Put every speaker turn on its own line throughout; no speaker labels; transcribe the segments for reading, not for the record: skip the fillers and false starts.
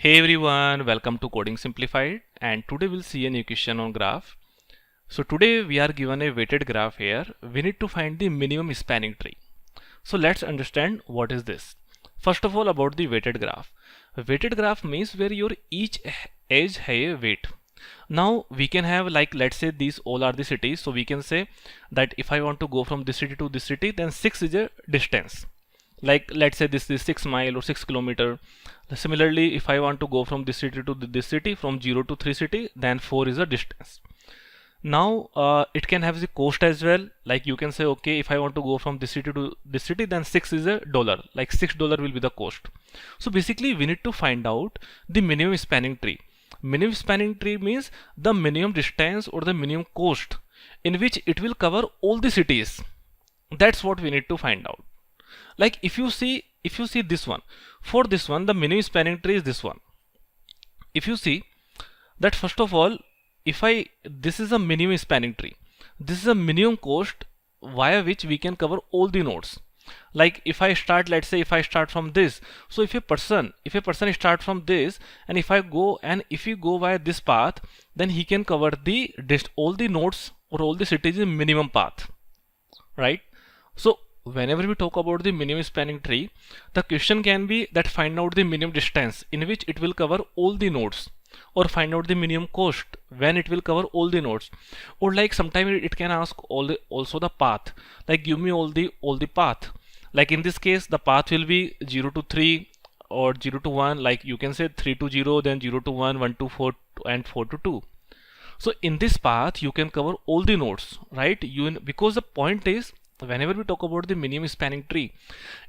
Hey everyone, welcome to Coding Simplified, and today we'll see a new question on graph. So today we are given a weighted graph here. We need to find the minimum spanning tree. So let's understand what is this. First of all, about the weighted graph. A weighted graph means where your each edge has a weight. Now we can have, like, let's say these all are the cities, so we can say that if I want to go from this city to this city, then 6 is a distance. Like, let's say this is 6 mile or 6 kilometer. Similarly, if I want to go from this city to this city, from 0 to 3 city, then 4 is a distance. Now it can have the cost as well. Like, you can say, okay, if I want to go from this city to this city, then 6 is a dollar, like $6 will be the cost. So basically we need to find out the minimum spanning tree. Minimum spanning tree means the minimum distance or the minimum cost in which it will cover all the cities. That's what we need to find out. Like, if you see this one, for this one the minimum spanning tree is this one. If you see that, first of all, this is a minimum spanning tree, this is a minimum cost via which we can cover all the nodes. Like, if I start, let's say if I start from this, so if a person start from this, and if we go via this path, then he can cover all the nodes or all the cities in minimum path, right? So whenever we talk about the minimum spanning tree, the question can be that find out the minimum distance in which it will cover all the nodes, or find out the minimum cost when it will cover all the nodes, or like sometimes it can ask also the path, like give me all the path. Like in this case the path will be 0 to 3 or 0 to 1, like you can say 3 to 0, then 0 to 1, 1 to 4, and 4 to 2. So in this path you can cover all the nodes, right? Because the point is, whenever we talk about the minimum spanning tree,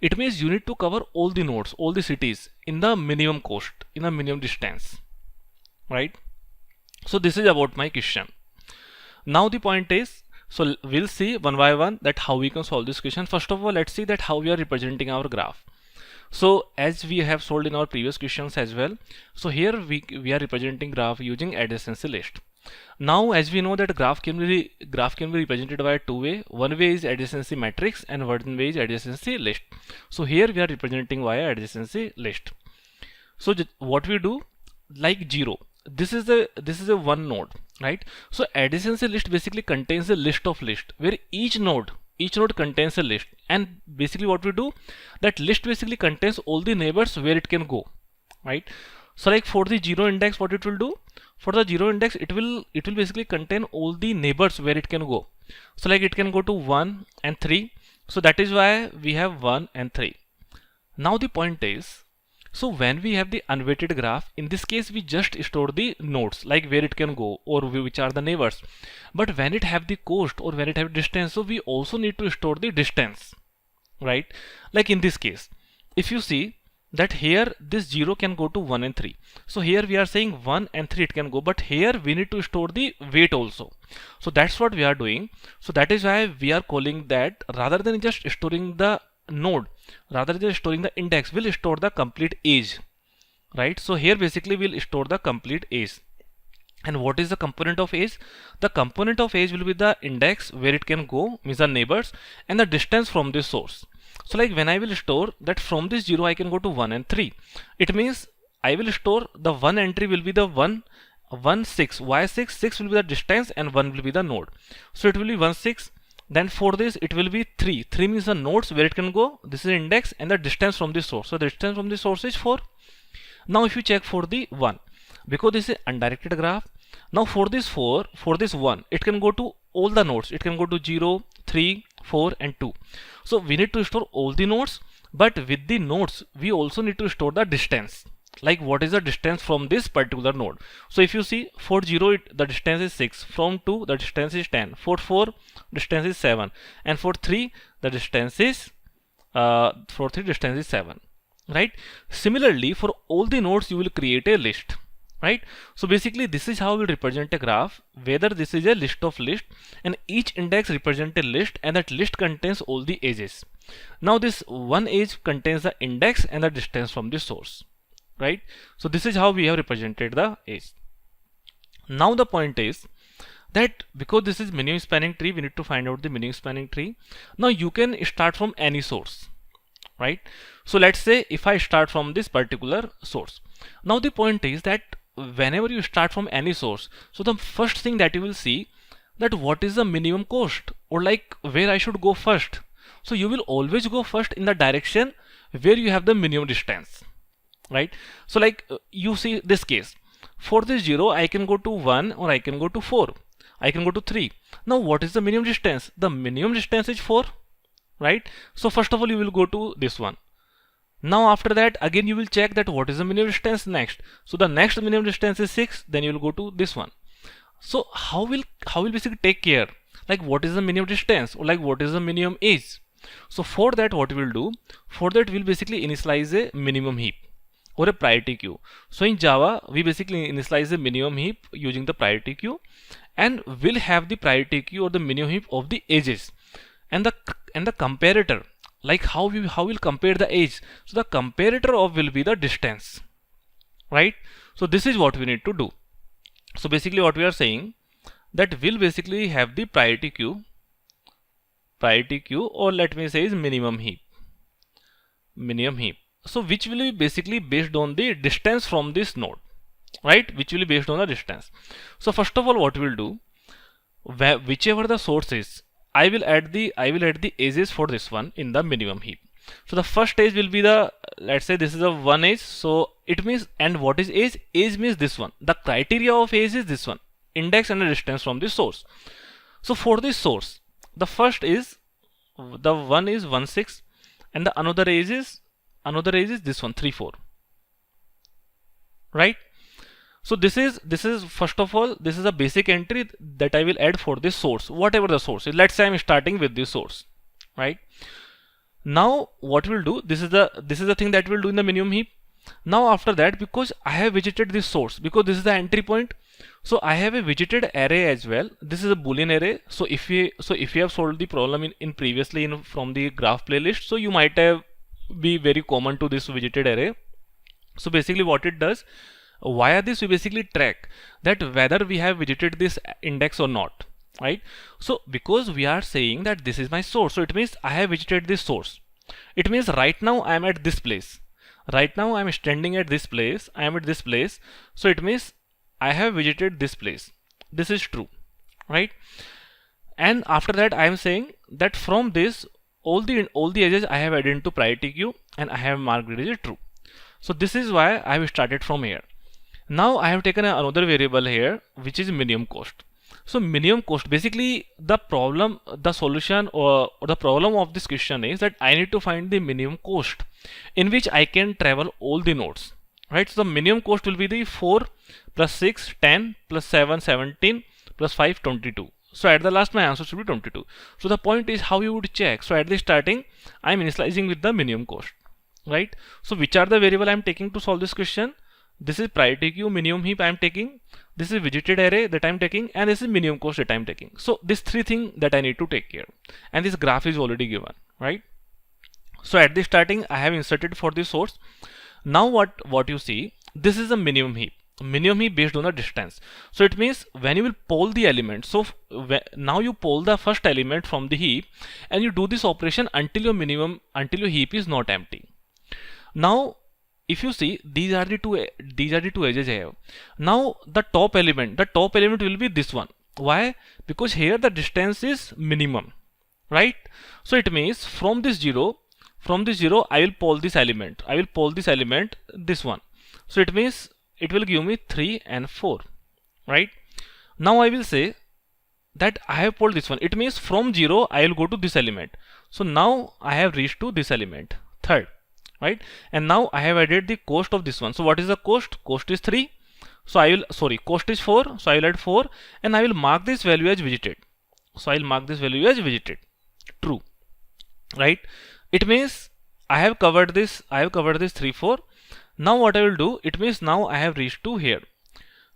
it means you need to cover all the nodes, all the cities in the minimum cost, in the minimum distance, right? So this is about my question. Now the point is, so we'll see one by one that how we can solve this question. First of all, let's see that how we are representing our graph. So as we have solved in our previous questions as well, so here we are representing graph using adjacency list. Now as we know that graph can be represented by two way. One way is adjacency matrix and one way is adjacency list. So here we are representing via adjacency list. So what we do, like 0, this is a one node, right? So adjacency list basically contains a list of list where each node contains a list, and basically what we do, that list basically contains all the neighbors where it can go, right? So like for the 0 index, what it will do, for the 0 index it will basically contain all the neighbors where it can go. So like it can go to 1 and 3, so that is why we have 1 and 3. Now the point is, so when we have the unweighted graph, in this case we just store the nodes, like where it can go or which are the neighbors. But when it have the cost or when it have distance, so we also need to store the distance, right? Like in this case, if you see that here this 0 can go to 1 and 3, so here we are saying 1 and 3 it can go, but here we need to store the weight also. So that's what we are doing. So that is why we are calling that, rather than just storing the node, rather than storing the index, we'll store the complete age, right? So here basically we'll store the complete age. And what is the component of age? The component of age will be the index where it can go, means the neighbors, and the distance from this source. So like when I will store that from this 0 I can go to 1 and 3, it means I will store the one entry will be the 1 6. Why 6? 6 will be the distance and 1 will be the node. So it will be 1 6. Then for this it will be 3. 3 means the nodes where it can go. This is index and the distance from this source. So the distance from this source is 4. Now if you check for the 1, because this is undirected graph, now for this 4, for this 1, it can go to all the nodes. It can go to 0, 3, 4 and 2. So we need to store all the nodes, but with the nodes we also need to store the distance. Like what is the distance from this particular node? So if you see for 0 the distance is 6, from 2 the distance is 10, for 4 distance is 7, and for 3 the distance is 7, right? Similarly for all the nodes you will create a list, right? So basically this is how we represent a graph, whether this is a list of list and each index represents a list and that list contains all the edges. Now this one edge contains the index and the distance from the source, right? So this is how we have represented the edge. Now the point is that because this is minimum spanning tree, we need to find out the minimum spanning tree. Now you can start from any source, right? So let's say if I start from this particular source. Now the point is that whenever you start from any source, so the first thing that you will see that what is the minimum cost, or like where I should go first. So you will always go first in the direction where you have the minimum distance, right? So like you see this case, for this 0 I can go to 1 or I can go to 4, I can go to 3. Now what is the minimum distance? The minimum distance is 4, right? So first of all you will go to this one. Now after that again you will check that what is the minimum distance next. So the next minimum distance is 6, then you will go to this one. So how will basically take care, like what is the minimum distance, or like what is the minimum age? So for that what we will do, for that we'll basically initialize a minimum heap or a priority queue. So in Java we basically initialize a minimum heap using the priority queue, and we'll have the priority queue or the minimum heap of the edges, and the comparator, like how we'll compare the age. So the comparator of will be the distance, right? So this is what we need to do. So basically what we are saying that we'll basically have the priority queue, or let me say is minimum heap. So which will be basically based on the distance from this node, right? Which will be based on the distance. So first of all what we'll do, whichever the source is, I will add the edges for this one in the minimum heap. So the first edge will be the, let's say this is a 1 edge. So it means, and what is edge? Edge means this one. The criteria of edge is this one, index and the distance from the source. So for this source, the first is, the one is 1 6, and the another edge is this one 3 4, right? So this is first of all, this is a basic entry that I will add for this source, whatever the source is. Let's say I'm starting with this source, right? Now what we'll do, this is the thing that we'll do in the minimum heap. Now after that, because I have visited this source, because this is the entry point, so I have a visited array as well. This is a boolean array. So if you have solved the problem in previously from the graph playlist, so you might have be very common to this visited array. So basically what it does, via this we basically track that whether we have visited this index or not, right? So because we are saying that this is my source, so it means I have visited this source. It means right now I am at this place, right now I am standing at this place, I am at this place. So it means I have visited this place. This is true, right? And after that I am saying that from this all the edges I have added into priority queue, and I have marked it as true. So this is why I have started from here. Now I have taken another variable here, which is minimum cost. So minimum cost, basically the solution or the problem of this question is that I need to find the minimum cost in which I can travel all the nodes, right? So the minimum cost will be the 4 plus 6 10 plus 7 17 plus 5 22. So at the last my answer should be 22. So the point is how you would check. So at the starting I am initializing with the minimum cost, right? So which are the variable I am taking to solve this question? This is priority queue, minimum heap I am taking, this is visited array that I am taking, and this is minimum cost that I am taking. So these three things that I need to take care, and this graph is already given, right? So at the starting I have inserted for the source. Now what you see, this is a minimum heap based on the distance. So it means when you will poll the element, so now you poll the first element from the heap, and you do this operation until your heap is not empty. Now if you see, these are the two edges I have. Now the top element will be this one. Why? Because here the distance is minimum, right? So it means from this zero I will poll this element. This one. So it means it will give me 3 and 4, right? Now I will say that I have polled this one. It means from 0 I will go to this element. So now I have reached to this element, third, right? And now I have added the cost of this one. So what is the cost? Cost is 3. So cost is 4. So I will add 4, and I will mark this value as visited. So I will mark this value as visited, true, right? It means I have covered this 3 4. Now what I will do, it means now I have reached to here.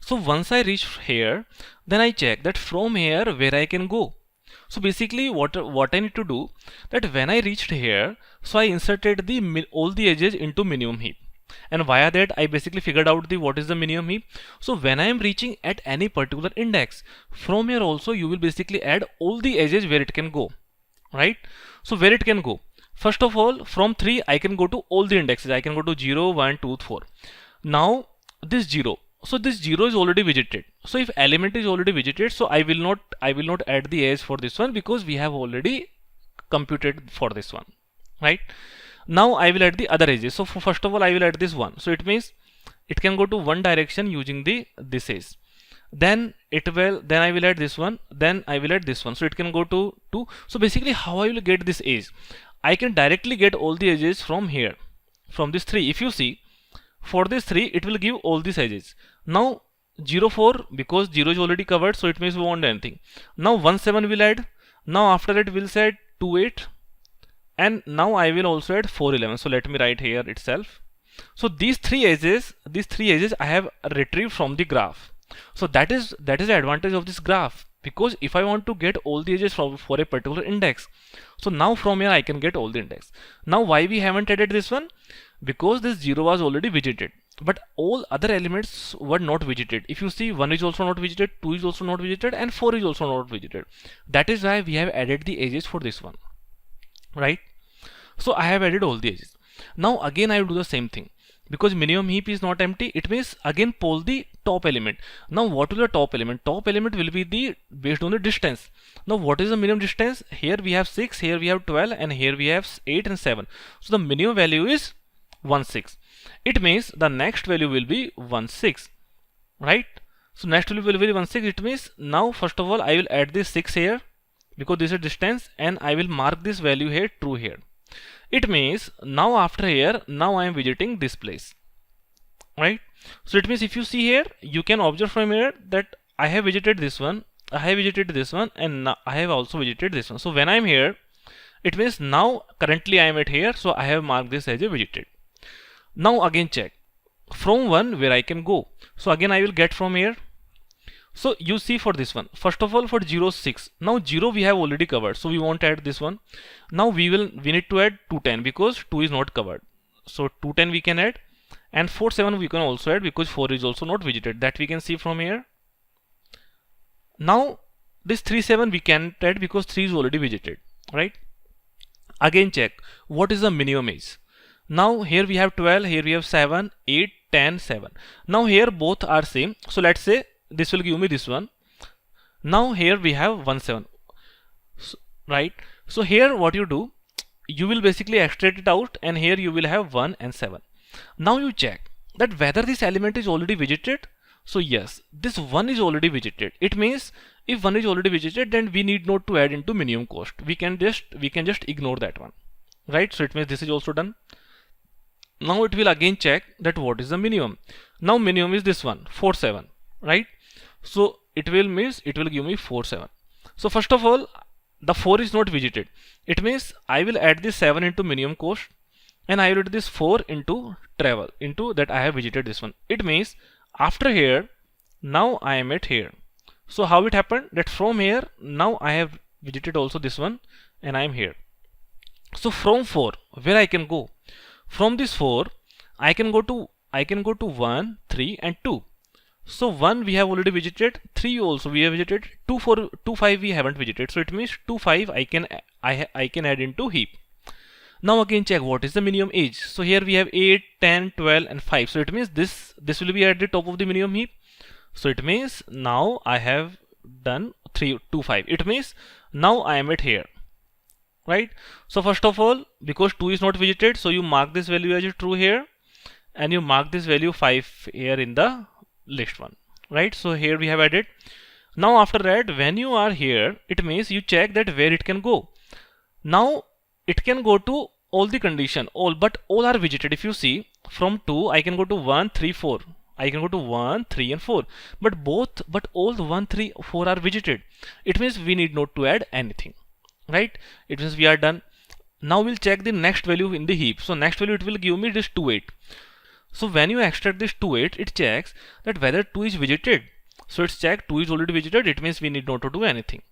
So once I reach here, then I check that from here where I can go. So basically what I need to do, that when I reached here, so I inserted all the edges into minimum heap, and via that I basically figured out what is the minimum heap. So when I am reaching at any particular index, from here also you will basically add all the edges where it can go, right? So where it can go, First of all, from 3 I can go to all the indexes. I can go to 0, 1, 2, 4. Now this 0, so this 0 is already visited. So if element is already visited, so I will not add the edge for this one, because we have already computed for this one, right? Now I will add the other edges. So first of all, I will add this one. So it means it can go to one direction using this edge. Then I will add this one. Then I will add this one. So it can go to 2. So basically, how I will get this edge? I can directly get all the edges from here, from this 3. If you see, for this 3, it will give all these edges. Now 0, 4, because 0 is already covered, so it means we won't do anything. Now 1, 7 will add. Now after that we'll say 2, 8, and now I will also add 4, 11. So let me write here itself. So these three edges I have retrieved from the graph. So that is the advantage of this graph, because if I want to get all the edges for a particular index, so now from here I can get all the index. Now why we haven't added this one? Because this 0 was already visited, but all other elements were not visited. If you see, 1 is also not visited, 2 is also not visited, and 4 is also not visited. That is why we have added the edges for this one, right? So I have added all the edges. Now again I will do the same thing, because minimum heap is not empty. It means again poll the top element. Now what will the top element? Top element will be based on the distance. Now what is the minimum distance? Here we have 6, here we have 12, and here we have 8 and 7. So the minimum value is 1, 6. It means the next value will be 1, 6, right? So next value will be 1, 6. It means now first of all I will add this 6 here, because this is distance, and I will mark this value here true here. It means now after here, now I am visiting this place, right? So it means if you see here, you can observe from here that I have visited this one, I have visited this one, and now I have also visited this one. So when I am here, it means now currently I am at here, so I have marked this as a visited. Now again check from 1 where I can go. So again I will get from here. So you see for this one, first of all for 0, 6. Now 0 we have already covered, so we won't add this one. Now we need to add 2, 10, because 2 is not covered. So 2, 10 we can add, and 4, 7 we can also add, because 4 is also not visited. That we can see from here. Now this 3, 7 we can't add, because 3 is already visited, right? Again check what is the minimum is. Now here we have 12, here we have 7, 8, 10, 7. Now here both are same. So let's say this will give me this one. Now here we have 1, 7, right? So here what you do, you will basically extract it out, and here you will have 1 and 7. Now you check that whether this element is already visited. So yes, this 1 is already visited. It means if 1 is already visited, then we need not to add into minimum cost. We can just ignore that one, right? So it means this is also done. Now it will again check that what is the minimum. Now minimum is this one, 4, 7, right? So it will give me 4, 7. So first of all, the 4 is not visited. It means I will add this 7 into minimum cost, and I will add this 4 into travel, into that I have visited this one. It means after here, now I am at here. So how it happened? That from here, now I have visited also this one, and I am here. So from 4, where I can go? From this 4, I can go to 1, 3, and 2. So 1 we have already visited, 3 also we have visited, 2, 4, 2, 5 we haven't visited. So it means 2, 5 I can add into heap. Now again check what is the minimum age. So here we have 8, 10, 12, and 5. So it means this will be at the top of the minimum heap. So it means now I have done 3, 2, 5. It means now I am at here, right? So first of all, because 2 is not visited, so you mark this value as true here, and you mark this value 5 here in the list one, right? So here we have added. Now after that, when you are here, it means you check that where it can go. Now it can go to all the condition, but all are visited. If you see, from 2 I can go to 1, 3, 4. I can go to 1, 3, and 4. But all the 1, 3, 4 are visited. It means we need not to add anything, right? It means we are done. Now we'll check the next value in the heap. So next value, it will give me this 2, 8. So when you extract this 2, 8, it checks that whether 2 is visited. So it's checked 2 is already visited. It means we need not to do anything.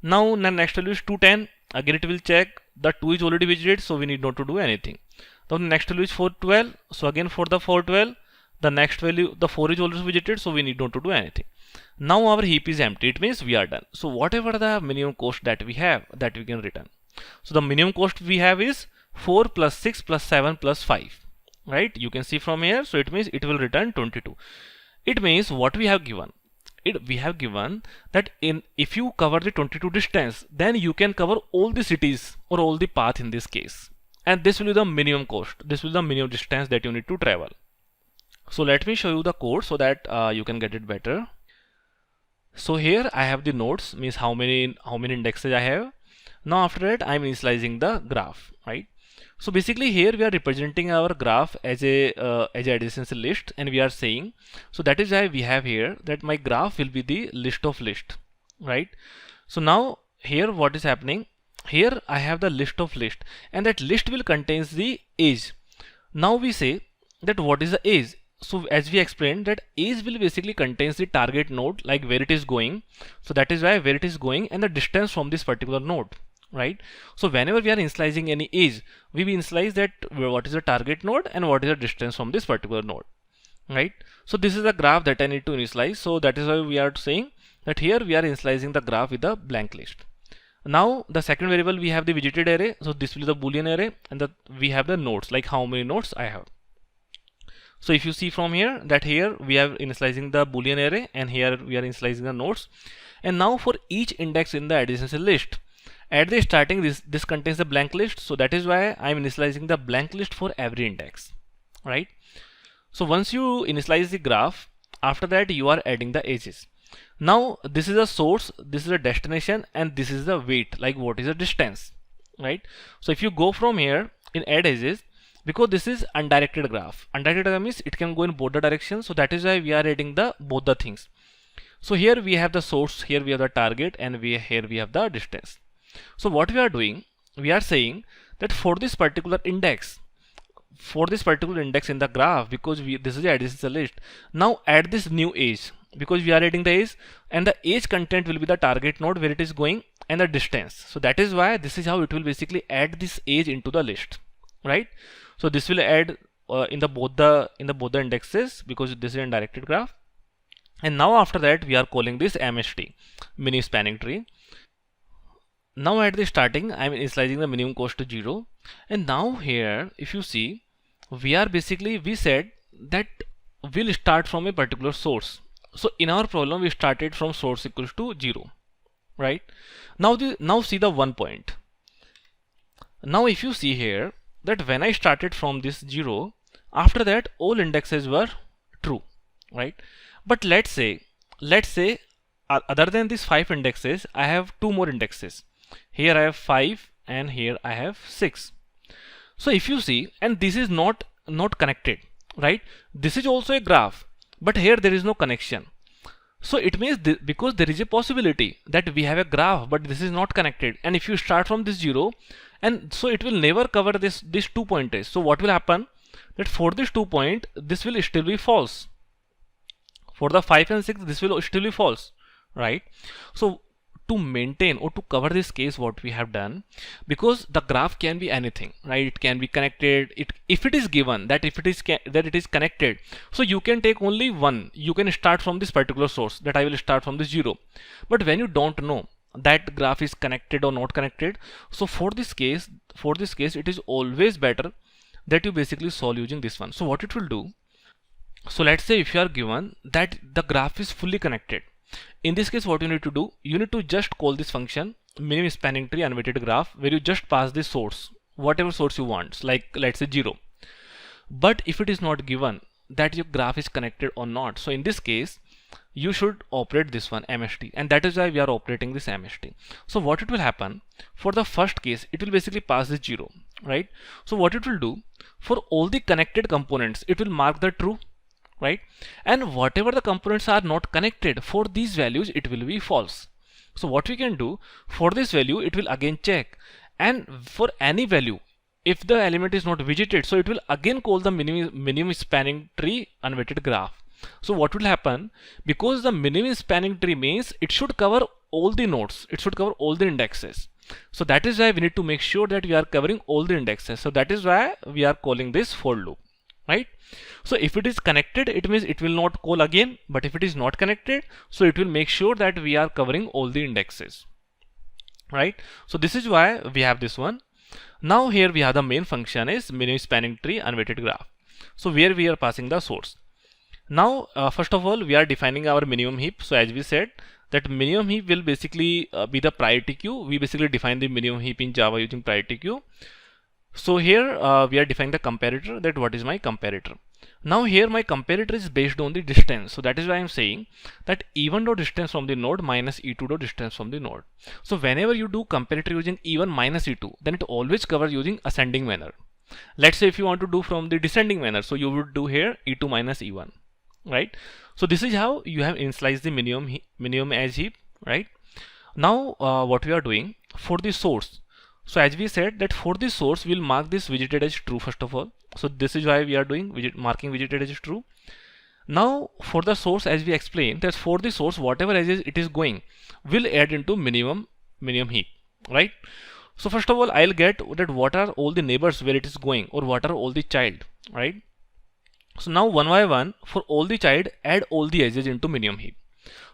Now the next value is 2, 10. Again it will check that 2 is already visited, so we need not to do anything. Now the next value is 4, 12. So again for the 4, 12, the next value, the 4 is also visited, so we need not to do anything. Now our heap is empty. It means we are done. So whatever the minimum cost that we have, that we can return. So the minimum cost we have is 4 plus 6 plus 7 plus 5, right? You can see from here, so it means it will return 22. It means what we have given, we have given that if you cover the 22 distance, then you can cover all the cities or all the path in this case, and this will be the minimum cost, this will be the minimum distance that you need to travel. So let me show you the code so that you can get it better. So here I have the nodes, means how many indexes I have. Now after that I am initializing the graph, right? So basically here we are representing our graph as a adjacency list, and we are saying, so that is why we have here that my graph will be the list of list, right? So now here what is happening, here I have the list of list, and that list will contains the age. Now we say that what is the age. So as we explained, that age will basically contains the target node, like where it is going. So that is why where it is going and the distance from this particular node, right? So whenever we are initializing any age, we will initialize that what is the target node and what is the distance from this particular node, right? So this is the graph that I need to initialize. So that is why we are saying that here we are initializing the graph with a blank list. Now the second variable we have the visited array, so this will be the boolean array, and we have the nodes, like how many nodes I have. So if you see from here, that here we are initializing the boolean array, and here we are initializing the nodes. And now for each index in the adjacency list, at the starting this contains the blank list, so that is why I am initializing the blank list for every index, right? So once you initialize the graph, after that you are adding the edges. Now this is a source, this is a destination, and this is the weight, like what is the distance, right? So if you go from here in add edges, because this is undirected graph, undirected graph means it can go in both the directions, so that is why we are adding the both the things. So here we have the source, here we have the target, and here we have the distance. So what we are doing, we are saying that for this particular index in the graph, because this is the adjacency list, now add this new age, because we are adding the age, and the age content will be the target node where it is going and the distance. So that is why this is how it will basically add this age into the list, right? So this will add in both the indexes, because this is a directed graph. And now after that we are calling this MST, minimum spanning tree. Now at the starting I am initializing the minimum cost to 0, and now here if you see, we said that we'll start from a particular source. So in our problem we started from source equals to 0, right? Now see the 1 point. Now if you see here, that when I started from this 0, after that all indexes were true, right? But let's say other than these 5 indexes, I have 2 more indexes. Here I have 5 and here I have 6. So if you see, and this is not connected, right? This is also a graph, but here there is no connection. So it means because there is a possibility that we have a graph, but this is not connected, and if you start from this 0, and so it will never cover these 2 pointers. So what will happen, that for this 2 point, this will still be false. For the 5 and 6, this will still be false, right? So to maintain or to cover this case, what we have done, because the graph can be anything, right? It can be connected. If it is given that it is connected, so you can take only one. You can start from this particular source, that I will start from this 0. But when you don't know that graph is connected or not connected, so for this case it is always better that you basically solve using this one. So what it will do, so let's say if you are given that the graph is fully connected, in this case what you need to do, you need to just call this function minimum spanning tree unweighted graph, where you just pass the source, whatever source you want, like let's say 0. But if it is not given that your graph is connected or not, so in this case you should operate this one, MST, and that is why we are operating this MST. So what it will happen, for the first case it will basically pass the 0, right? So what it will do, for all the connected components it will mark the true, right? And whatever the components are not connected, for these values it will be false. So what we can do, for this value it will again check, and for any value, if the element is not visited, so it will again call the minimum spanning tree unweighted graph. So what will happen, because the minimum spanning tree means it should cover all the nodes, it should cover all the indexes. So that is why we need to make sure that we are covering all the indexes. So that is why we are calling this for loop, right? So if it is connected, it means it will not call again, but if it is not connected, so it will make sure that we are covering all the indexes, right? So this is why we have this one. Now here we have the main function is minimum spanning tree unweighted graph. So where we are passing the source. Now first of all we are defining our minimum heap. So as we said that minimum heap will basically be the priority queue. We basically define the minimum heap in Java using priority queue. So here we are defining the comparator, that what is my comparator. Now here my comparator is based on the distance. So that is why I am saying that even though distance from the node minus e2 dot distance from the node. So whenever you do comparator using e1 minus e2, then it always covers using ascending manner. Let's say if you want to do from the descending manner, so you would do here e2 minus e1, right? So this is how you have initialized the minimum as heap, right? Now what we are doing for the source. So as we said that for the source we'll mark this visited as true first of all. So this is why we are doing marking visited as true. Now for the source, as we explained, that for the source whatever edges it is going will add into minimum heap, right? So first of all I'll get that what are all the neighbors where it is going, or what are all the child, right? So now one by one for all the child add all the edges into minimum heap.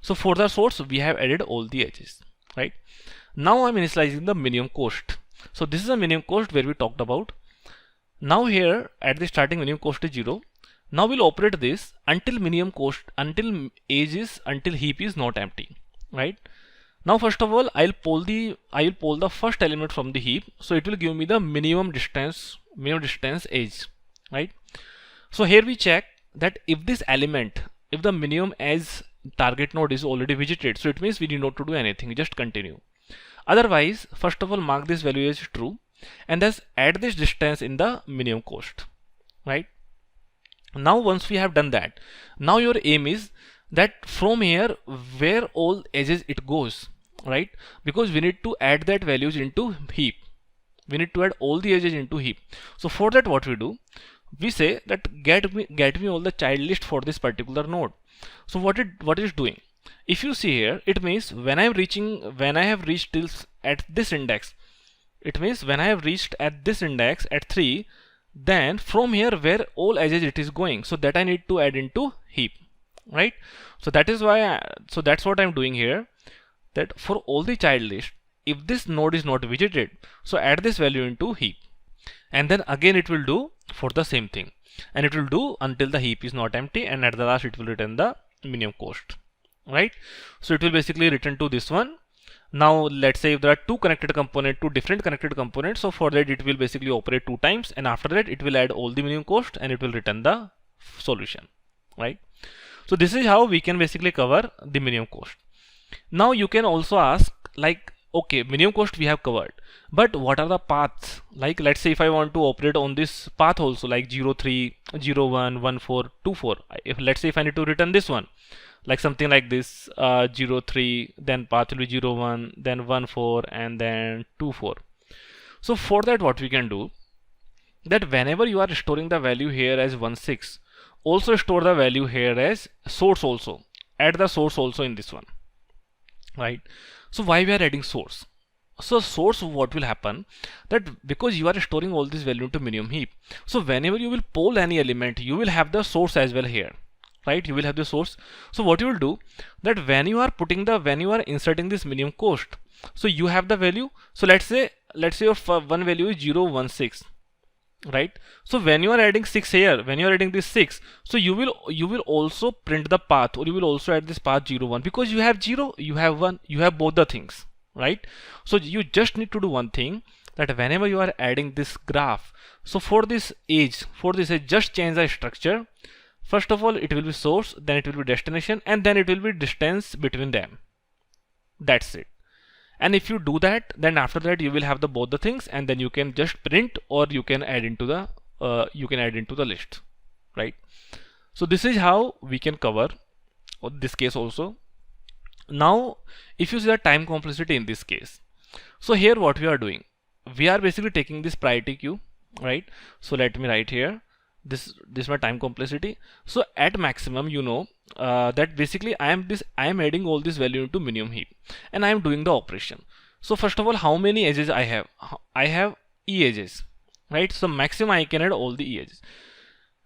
So for the source we have added all the edges, right? Now I'm initializing the minimum cost. So this is a minimum cost where we talked about. Now here at the starting minimum cost is 0. Now we'll operate this until minimum cost, until heap is not empty, right? Now first of all I will pull the first element from the heap, so it will give me the minimum distance edge, right? So here we check that if this element, if the minimum as target node is already visited, so it means we need not to do anything, just continue. Otherwise, first of all mark this value as true and thus add this distance in the minimum cost, right? Now once we have done that, now your aim is that from here where all edges it goes, right? Because we need to add that values into heap. We need to add all the edges into heap. So for that what we do, we say that get me all the child list for this particular node. So what it is doing, if you see here, it means when I have reached till at this index, it means when I have reached at this index at 3, then from here where all edges it is going, so that I need to add into heap, right? So that is why so that's what I'm doing here, that for all the child list, if this node is not visited, so add this value into heap, and then again it will do for the same thing, and it will do until the heap is not empty, and at the last it will return the minimum cost, right? So it will basically return to this one. Now let's say if there are two different connected components, so for that it will basically operate 2 times, and after that it will add all the minimum cost and it will return the solution, right? So this is how we can basically cover the minimum cost. Now you can also ask, like, okay, minimum cost we have covered, but what are the paths? Like let's say if I want to operate on this path also, like 0, 3, 0, 1, 1, 4, 2, 4. Let's say if I need to return this one, like something like this, 0, 3, then path will be 0, 1, then 1, 4, and then 2, 4. So for that what we can do, that whenever you are storing the value here as 1, 6, also store the value here as source also. Add the source also in this one, right? So why we are adding source? So source, what will happen, that because you are storing all this value into minimum heap, so whenever you will poll any element, you will have the source as well here, right? You will have the source. So what you will do, that when you are inserting this minimum cost, so you have the value. So let's say your one value is 0, 1, 6, right? So when you are adding 6 here, when you are adding this 6, so you will also print the path, or you will also add this path 0, 1, because you have 0, you have 1, you have both the things, right? So you just need to do one thing, that whenever you are adding this graph, so for this edge, just change the structure. First of all it will be source, then it will be destination, and then it will be distance between them. That's it. And if you do that, then after that you will have the both the things, and then you can just print, or you can add into the list, right? So this is how we can cover this case also. Now if you see the time complexity in this case, so here what we are doing, we are basically taking this priority queue, right? So let me write here, this is my time complexity. So at maximum, you know, that basically I am adding all this value into minimum heap, and I am doing the operation. So first of all, how many edges I have? I have e edges, right? So maximum I can add all the e edges.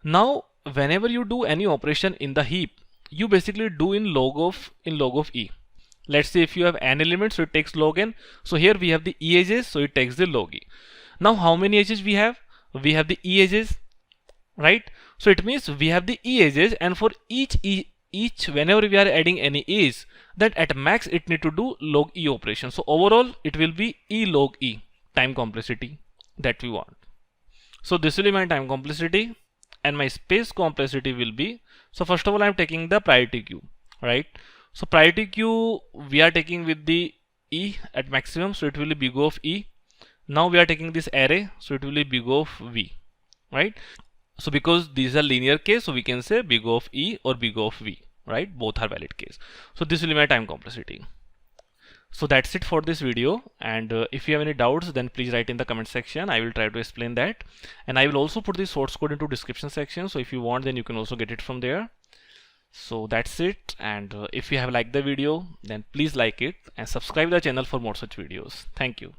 Now whenever you do any operation in the heap, you basically do in log of e. Let's say if you have n elements, so it takes log n. So here we have the e edges, so it takes the log e. Now how many edges we have? We have the E edges, right? So it means we have the E edges, and for each whenever we are adding any E's, then at max it need to do log E operation. So overall it will be E log E time complexity that we want. So this will be my time complexity, and my space complexity will be, so first of all I'm taking the priority queue, right? So priority queue we are taking with the E at maximum, so it will be big O of E. Now we are taking this array, so it will be big O of V, right? So because these are linear case, so we can say big O of E or big O of V, right? Both are valid case. So this will be my time complexity. So that's it for this video, and if you have any doubts, then please write in the comment section. I will try to explain that, and I will also put the source code into description section, so if you want, then you can also get it from there. So that's it, and if you have liked the video, then please like it and subscribe the channel for more such videos. Thank you.